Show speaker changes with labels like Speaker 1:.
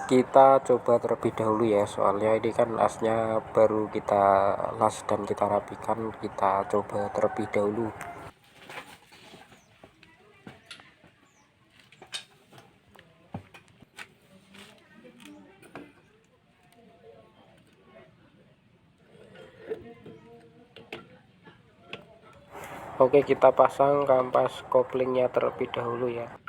Speaker 1: Kita coba terlebih dahulu ya, soalnya ini kan asnya baru kita las dan kita rapikan. Kita coba terlebih dahulu. Oke, kita pasang kampas koplingnya terlebih dahulu ya.